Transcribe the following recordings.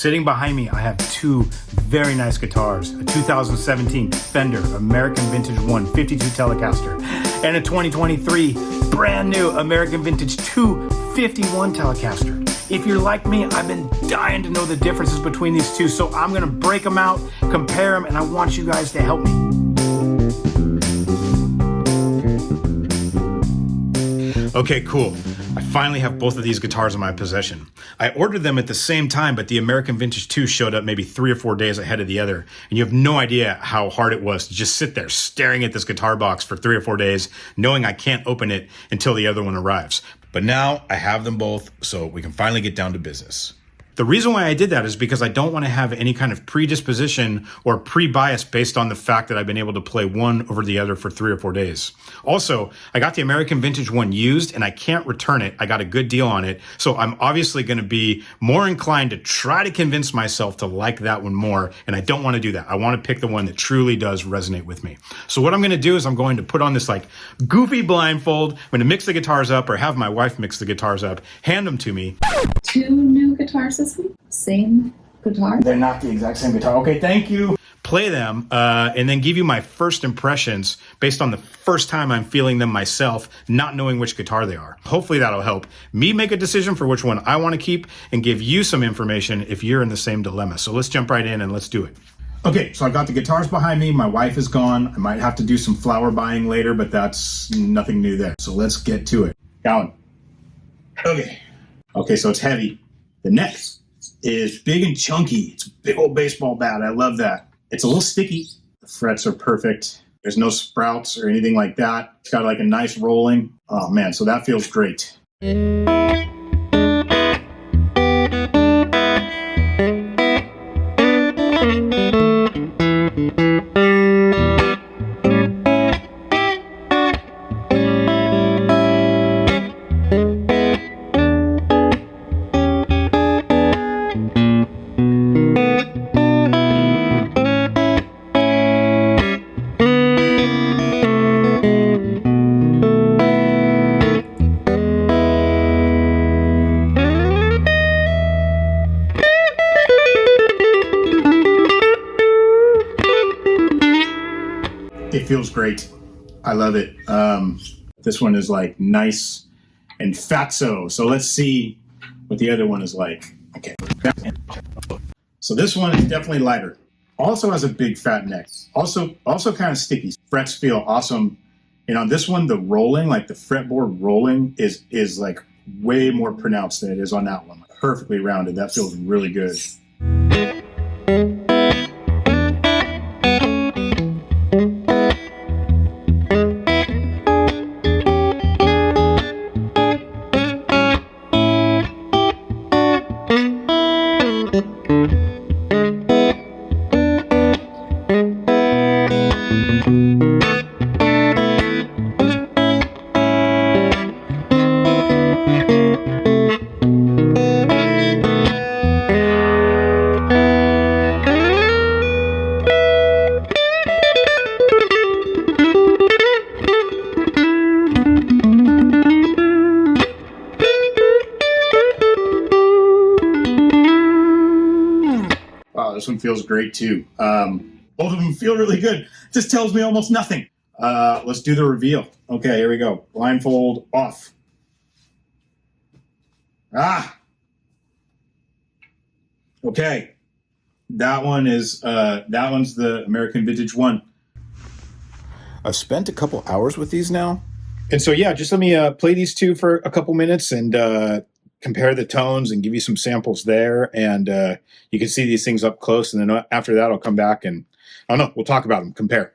Sitting behind me, I have two very nice guitars, a 2017 Fender American Vintage 152 Telecaster and a 2023 brand new American Vintage 251 Telecaster. If you're like me, I've been dying to know the differences between these two, so I'm gonna break them out, compare them, and I want you guys to help me. Okay, cool. I finally have both of these guitars in my possession. I ordered them at the same time, but the American Vintage 2 showed up maybe 3 or 4 days ahead of the other. And you have no idea how hard it was to just sit there staring at this guitar box for 3 or 4 days, knowing I can't open it until the other one arrives. But now I have them both, so we can finally get down to business. The reason why I did that is because I don't want to have any kind of predisposition or pre-bias based on the fact that I've been able to play one over the other for 3 or 4 days. Also, I got the American Vintage one used and I can't return it. I got a good deal on it. So I'm obviously going to be more inclined to try to convince myself to like that one more. And I don't want to do that. I want to pick the one that truly does resonate with me. So what I'm going to do is I'm going to put on this like goofy blindfold. I'm going to mix the guitars up or have my wife mix the guitars up, hand them to me. 2 new guitars this week? Same guitar? They're not the exact same guitar. Okay, thank you. Play them and then give you my first impressions based on the first time I'm feeling them myself, not knowing which guitar they are. Hopefully that'll help me make a decision for which one I want to keep and give you some information if you're in the same dilemma. So let's jump right in and let's do it. Okay, so I've got the guitars behind me. My wife is gone. I might have to do some flower buying later, but that's nothing new there. So let's get to it. Going. Okay, so it's heavy. The neck is big and chunky. It's a big old baseball bat. I love that. It's a little sticky. The frets are perfect. There's no sprouts or anything like that. It's got like a nice rolling. Oh man, so that feels great. It feels great. I love it. This one is like nice and fatso. So let's see what the other one is like. Okay. So this one is definitely lighter. Also has a big fat neck. Also kind of sticky. Frets feel awesome. And on this one, the rolling, like the fretboard rolling is like way more pronounced than it is on that one. Perfectly rounded. That feels really good. This one feels great too. Both of them feel really good. This tells me almost nothing. Let's do the reveal. Okay, here we go. Blindfold off. Okay. That one's the American Vintage 1. I've spent a couple hours with these now. And so yeah, just let me play these two for a couple minutes and compare the tones and give you some samples there. And you can see these things up close. And then after that, I'll come back and, I don't know, we'll talk about them, compare.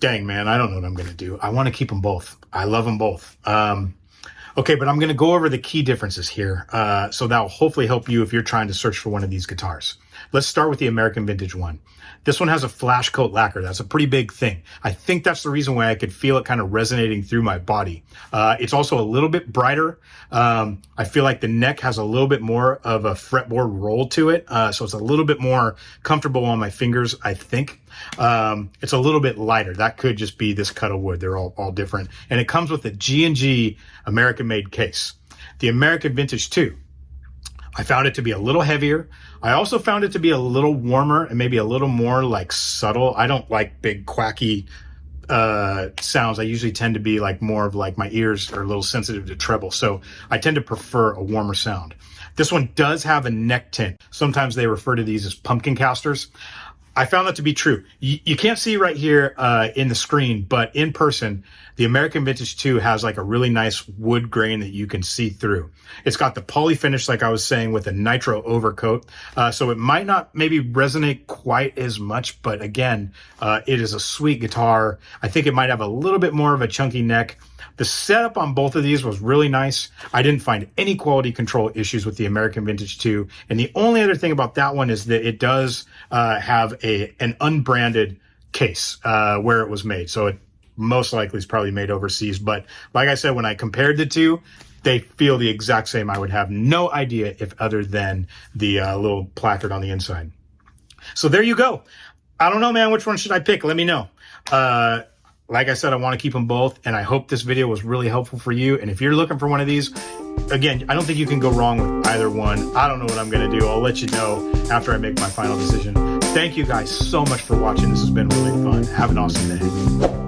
Dang, man, I don't know what I'm going to do. I want to keep them both. I love them both. Okay, but I'm going to go over the key differences here. So that will hopefully help you if you're trying to search for one of these guitars. Let's start with the American Vintage one. This one has a flash coat lacquer. That's a pretty big thing. I think that's the reason why I could feel it kind of resonating through my body. It's also a little bit brighter. I feel like the neck has a little bit more of a fretboard roll to it. So it's a little bit more comfortable on my fingers, I think. It's a little bit lighter. That could just be this cut of wood. They're all different. And it comes with a G&G American-made case. The American Vintage 2. I found it to be a little heavier. I also found it to be a little warmer and maybe a little more like subtle. I don't like big quacky sounds. I usually tend to be like more of like my ears are a little sensitive to treble. So I tend to prefer a warmer sound. This one does have a neck tint. Sometimes they refer to these as pumpkin casters. I found that to be true. You can't see right here in the screen, but in person, the American Vintage 2 has like a really nice wood grain that you can see through. It's got the poly finish, like I was saying, with a nitro overcoat. So it might not maybe resonate quite as much, but again, it is a sweet guitar. I think it might have a little bit more of a chunky neck. The setup on both of these was really nice. I didn't find any quality control issues with the American Vintage 2. And the only other thing about that one is that it does have an unbranded case where it was made. So it most likely is probably made overseas. But like I said, when I compared the two, they feel the exact same. I would have no idea if other than the little placard on the inside. So there you go. I don't know, man. Which one should I pick? Let me know. Like I said, I want to keep them both, and I hope this video was really helpful for you. And if you're looking for one of these, again, I don't think you can go wrong with either one. I don't know what I'm going to do. I'll let you know after I make my final decision. Thank you guys so much for watching. This has been really fun. Have an awesome day.